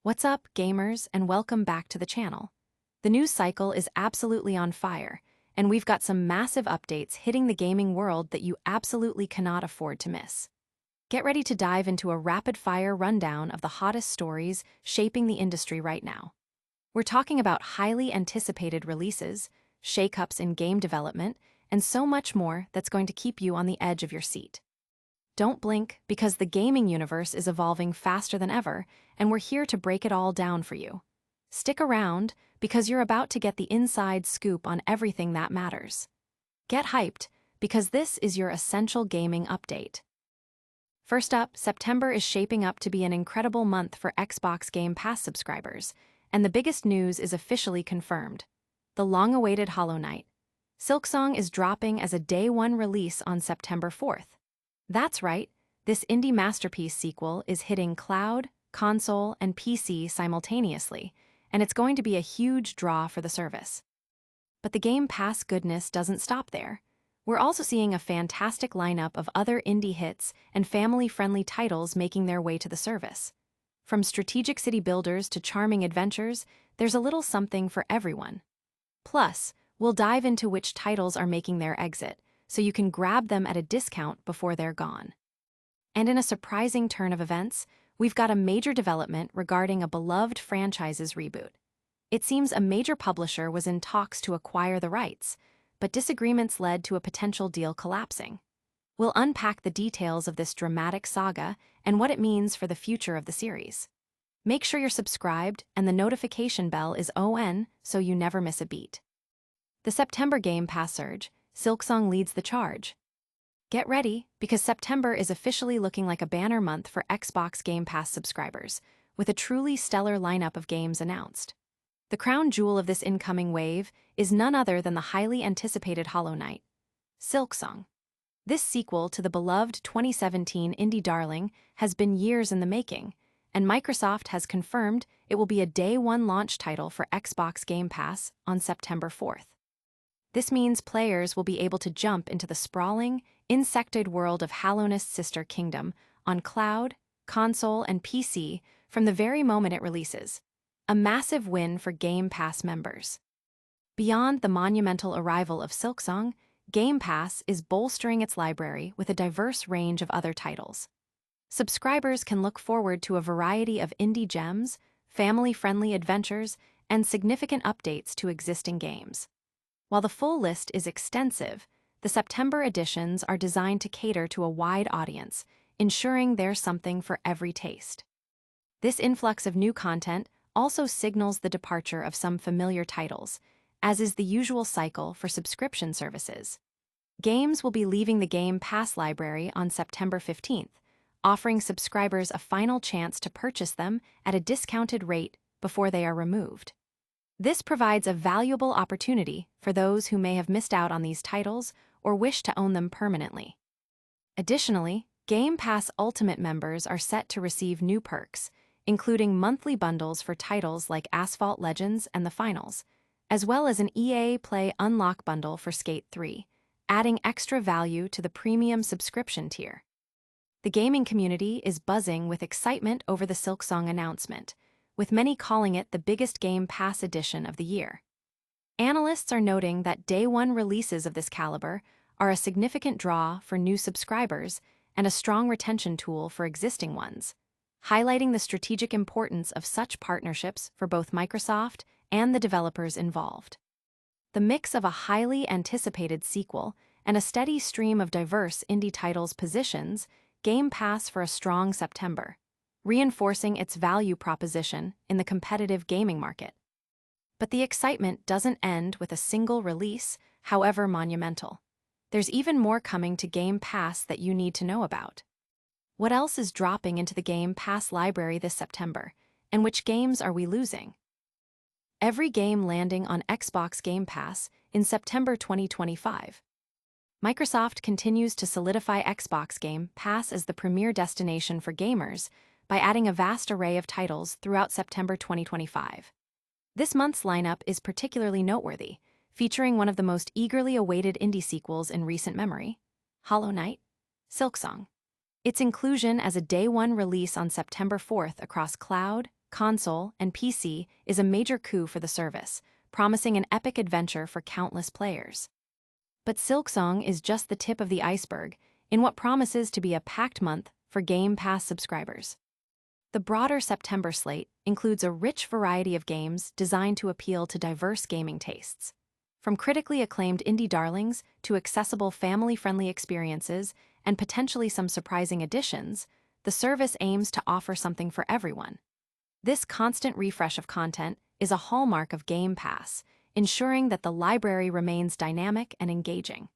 What's up, gamers, and welcome back to the channel. The news cycle is absolutely on fire, and we've got some massive updates hitting the gaming world that you absolutely cannot afford to miss. Get ready to dive into a rapid-fire rundown of the hottest stories shaping the industry right now. We're talking about highly anticipated releases, shakeups in game development, and so much more that's going to keep you on the edge of your seat. Don't blink, because the gaming universe is evolving faster than ever, and we're here to break it all down for you. Stick around, because you're about to get the inside scoop on everything that matters. Get hyped, because this is your essential gaming update. First up, September is shaping up to be an incredible month for Xbox Game Pass subscribers, and the biggest news is officially confirmed. The long-awaited Hollow Knight. Silksong is dropping as a Day 1 release on September 4th. That's right, this indie masterpiece sequel is hitting cloud, console, and PC simultaneously, and it's going to be a huge draw for the service. But the Game Pass goodness doesn't stop there. We're also seeing a fantastic lineup of other indie hits and family-friendly titles making their way to the service. From strategic city builders to charming adventures, there's a little something for everyone. Plus, we'll dive into which titles are making their exit, so you can grab them at a discount before they're gone. And in a surprising turn of events, we've got a major development regarding a beloved franchise's reboot. It seems a major publisher was in talks to acquire the rights, but disagreements led to a potential deal collapsing. We'll unpack the details of this dramatic saga and what it means for the future of the series. Make sure you're subscribed and the notification bell is on so you never miss a beat. The September Game Pass surge. Silksong leads the charge. Get ready, because September is officially looking like a banner month for Xbox Game Pass subscribers, with a truly stellar lineup of games announced. The crown jewel of this incoming wave is none other than the highly anticipated Hollow Knight. Silksong. This sequel to the beloved 2017 indie darling has been years in the making, and Microsoft has confirmed it will be a Day 1 launch title for Xbox Game Pass on September 4th. This means players will be able to jump into the sprawling, insectoid world of Hallownest's sister kingdom on cloud, console, and PC from the very moment it releases. A massive win for Game Pass members. Beyond the monumental arrival of Silksong, Game Pass is bolstering its library with a diverse range of other titles. Subscribers can look forward to a variety of indie gems, family-friendly adventures, and significant updates to existing games. While the full list is extensive, the September editions are designed to cater to a wide audience, ensuring there's something for every taste. This influx of new content also signals the departure of some familiar titles, as is the usual cycle for subscription services. Games will be leaving the Game Pass library on September 15th, offering subscribers a final chance to purchase them at a discounted rate before they are removed. This provides a valuable opportunity for those who may have missed out on these titles or wish to own them permanently. Additionally, Game Pass Ultimate members are set to receive new perks, including monthly bundles for titles like Asphalt Legends and The Finals, as well as an EA Play Unlock bundle for Skate 3, adding extra value to the premium subscription tier. The gaming community is buzzing with excitement over the Silksong announcement, with many calling it the biggest Game Pass edition of the year. Analysts are noting that Day 1 releases of this caliber are a significant draw for new subscribers and a strong retention tool for existing ones, highlighting the strategic importance of such partnerships for both Microsoft and the developers involved. The mix of a highly anticipated sequel and a steady stream of diverse indie titles positions Game Pass for a strong September, reinforcing its value proposition in the competitive gaming market. But the excitement doesn't end with a single release, however monumental. There's even more coming to Game Pass that you need to know about. What else is dropping into the Game Pass library this September, and which games are we losing? Every game landing on Xbox Game Pass in September 2025. Microsoft continues to solidify Xbox Game Pass as the premier destination for gamers by adding a vast array of titles throughout September 2025. This month's lineup is particularly noteworthy, featuring one of the most eagerly awaited indie sequels in recent memory, Hollow Knight, Silksong. Its inclusion as a Day 1 release on September 4th across cloud, console, and PC is a major coup for the service, promising an epic adventure for countless players. But Silksong is just the tip of the iceberg in what promises to be a packed month for Game Pass subscribers. The broader September slate includes a rich variety of games designed to appeal to diverse gaming tastes. From critically acclaimed indie darlings to accessible family-friendly experiences and potentially some surprising additions, the service aims to offer something for everyone. This constant refresh of content is a hallmark of Game Pass, ensuring that the library remains dynamic and engaging.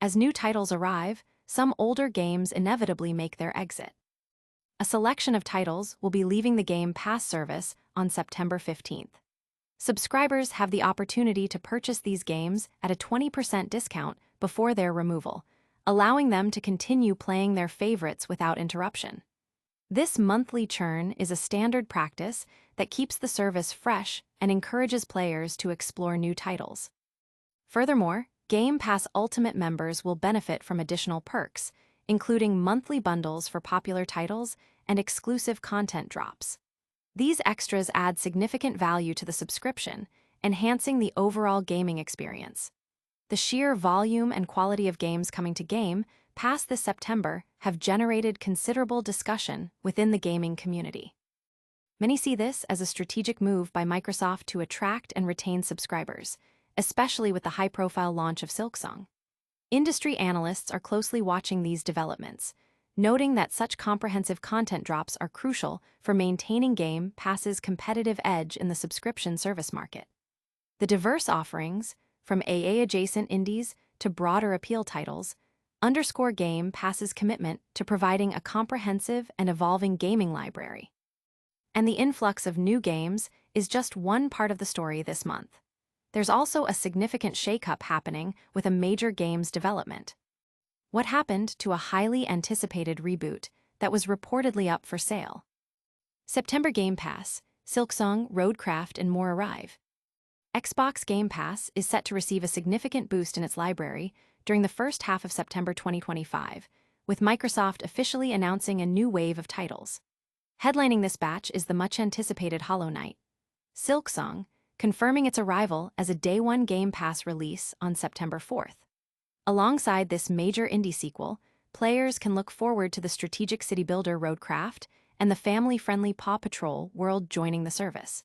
As new titles arrive, some older games inevitably make their exit. A selection of titles will be leaving the Game Pass service on September 15th. Subscribers have the opportunity to purchase these games at a 20% discount before their removal, allowing them to continue playing their favorites without interruption. This monthly churn is a standard practice that keeps the service fresh and encourages players to explore new titles. Furthermore, Game Pass Ultimate members will benefit from additional perks, including monthly bundles for popular titles and exclusive content drops. These extras add significant value to the subscription, enhancing the overall gaming experience. The sheer volume and quality of games coming to Game Pass this September have generated considerable discussion within the gaming community. Many see this as a strategic move by Microsoft to attract and retain subscribers, especially with the high-profile launch of Silksong. Industry analysts are closely watching these developments, noting that such comprehensive content drops are crucial for maintaining Game Pass's competitive edge in the subscription service market. The diverse offerings, from AA-adjacent indies to broader appeal titles, underscore Game Pass's commitment to providing a comprehensive and evolving gaming library. And the influx of new games is just one part of the story this month. There's also a significant shakeup happening with a major games development. What happened to a highly anticipated reboot that was reportedly up for sale? September Game Pass, Silksong, RoadCraft, and more arrive. Xbox Game Pass is set to receive a significant boost in its library during the first half of September 2025, with Microsoft officially announcing a new wave of titles. Headlining this batch is the much-anticipated Hollow Knight. Silksong, confirming its arrival as a Day 1 Game Pass release on September 4th. Alongside this major indie sequel, players can look forward to the strategic city builder RoadCraft and the family-friendly PAW Patrol World joining the service.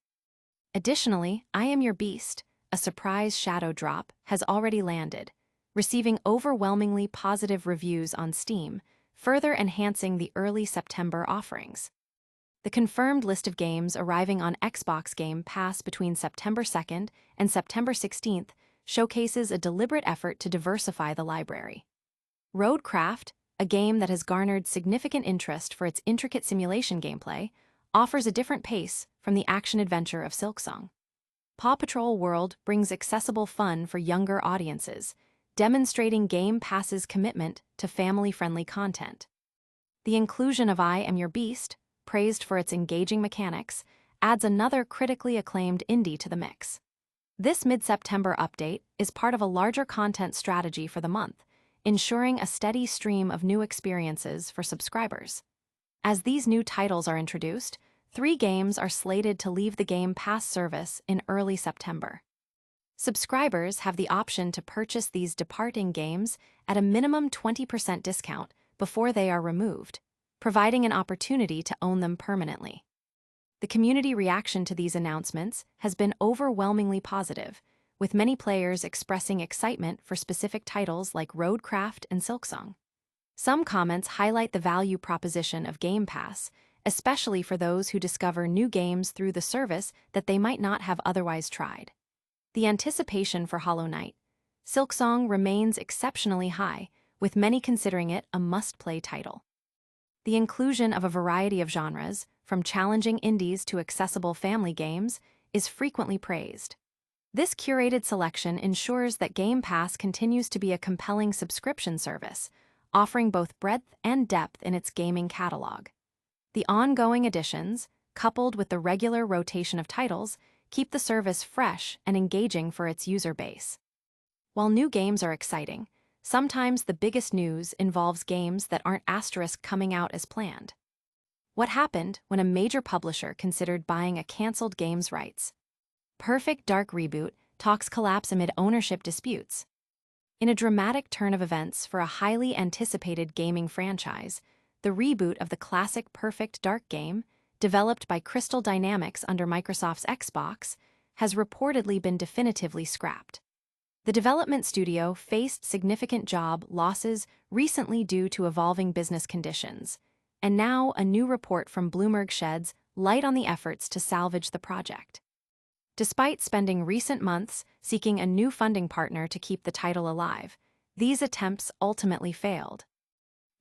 Additionally, I Am Your Beast, a surprise shadow drop, has already landed, receiving overwhelmingly positive reviews on Steam, further enhancing the early September offerings. The confirmed list of games arriving on Xbox Game Pass between September 2nd and September 16th showcases a deliberate effort to diversify the library. RoadCraft, a game that has garnered significant interest for its intricate simulation gameplay, offers a different pace from the action-adventure of Silksong. PAW Patrol World brings accessible fun for younger audiences, demonstrating Game Pass's commitment to family-friendly content. The inclusion of I Am Your Beast, praised for its engaging mechanics, adds another critically acclaimed indie to the mix. This mid-September update is part of a larger content strategy for the month, ensuring a steady stream of new experiences for subscribers. As these new titles are introduced, 3 games are slated to leave the Game Pass service in early September. Subscribers have the option to purchase these departing games at a minimum 20% discount before they are removed, providing an opportunity to own them permanently. The community reaction to these announcements has been overwhelmingly positive, with many players expressing excitement for specific titles like RoadCraft and Silksong. Some comments highlight the value proposition of Game Pass, especially for those who discover new games through the service that they might not have otherwise tried. The anticipation for Hollow Knight, Silksong remains exceptionally high, with many considering it a must-play title. The inclusion of a variety of genres, from challenging indies to accessible family games, is frequently praised. This curated selection ensures that Game Pass continues to be a compelling subscription service, offering both breadth and depth in its gaming catalog. The ongoing additions, coupled with the regular rotation of titles, keep the service fresh and engaging for its user base. While new games are exciting, sometimes the biggest news involves games that aren't coming out as planned. What happened when a major publisher considered buying a canceled game's rights? Perfect Dark reboot talks collapse amid ownership disputes. In a dramatic turn of events for a highly anticipated gaming franchise, the reboot of the classic Perfect Dark game, developed by Crystal Dynamics under Microsoft's Xbox, has reportedly been definitively scrapped. The development studio faced significant job losses recently due to evolving business conditions, and now a new report from Bloomberg sheds light on the efforts to salvage the project. Despite spending recent months seeking a new funding partner to keep the title alive, these attempts ultimately failed.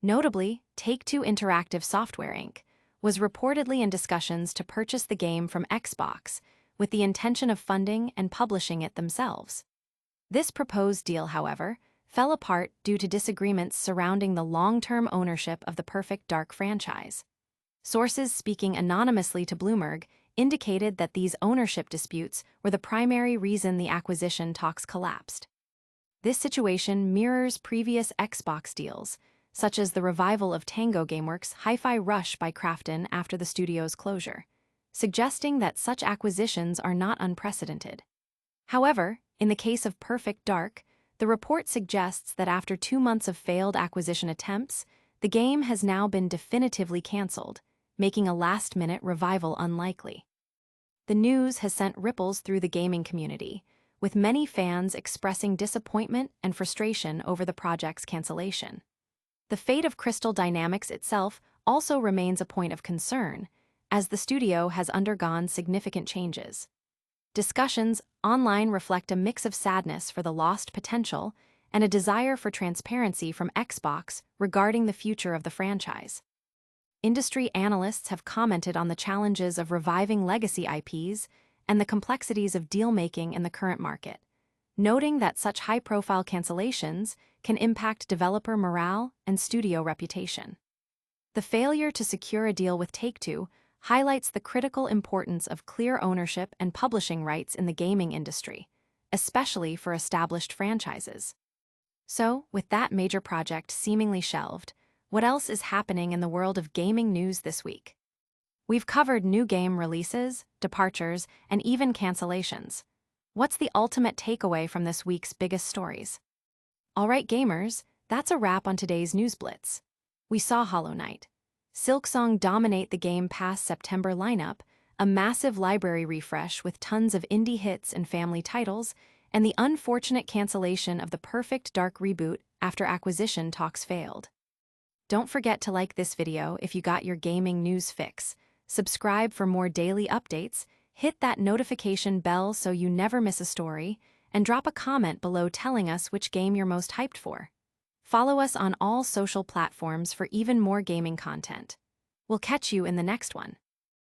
Notably, Take-Two Interactive Software Inc. was reportedly in discussions to purchase the game from Xbox with the intention of funding and publishing it themselves. This proposed deal, however, fell apart due to disagreements surrounding the long-term ownership of the Perfect Dark franchise. Sources speaking anonymously to Bloomberg indicated that these ownership disputes were the primary reason the acquisition talks collapsed. This situation mirrors previous Xbox deals, such as the revival of Tango Gameworks' Hi-Fi Rush by Krafton after the studio's closure, suggesting that such acquisitions are not unprecedented. However, in the case of Perfect Dark, the report suggests that after 2 months of failed acquisition attempts, the game has now been definitively canceled, making a last-minute revival unlikely. The news has sent ripples through the gaming community, with many fans expressing disappointment and frustration over the project's cancellation. The fate of Crystal Dynamics itself also remains a point of concern, as the studio has undergone significant changes. Discussions online reflect a mix of sadness for the lost potential and a desire for transparency from Xbox regarding the future of the franchise. Industry analysts have commented on the challenges of reviving legacy IPs and the complexities of deal-making in the current market, noting that such high-profile cancellations can impact developer morale and studio reputation. The failure to secure a deal with Take-Two highlights the critical importance of clear ownership and publishing rights in the gaming industry, especially for established franchises. So, with that major project seemingly shelved, what else is happening in the world of gaming news this week? We've covered new game releases, departures, and even cancellations. What's the ultimate takeaway from this week's biggest stories? Alright gamers, that's a wrap on today's News Blitz. We saw Hollow Knight, Silksong dominate the Game Pass September lineup, a massive library refresh with tons of indie hits and family titles, and the unfortunate cancellation of the Perfect Dark reboot after acquisition talks failed. Don't forget to like this video if you got your gaming news fix, subscribe for more daily updates, hit that notification bell so you never miss a story, and drop a comment below telling us which game you're most hyped for. Follow us on all social platforms for even more gaming content. We'll catch you in the next one.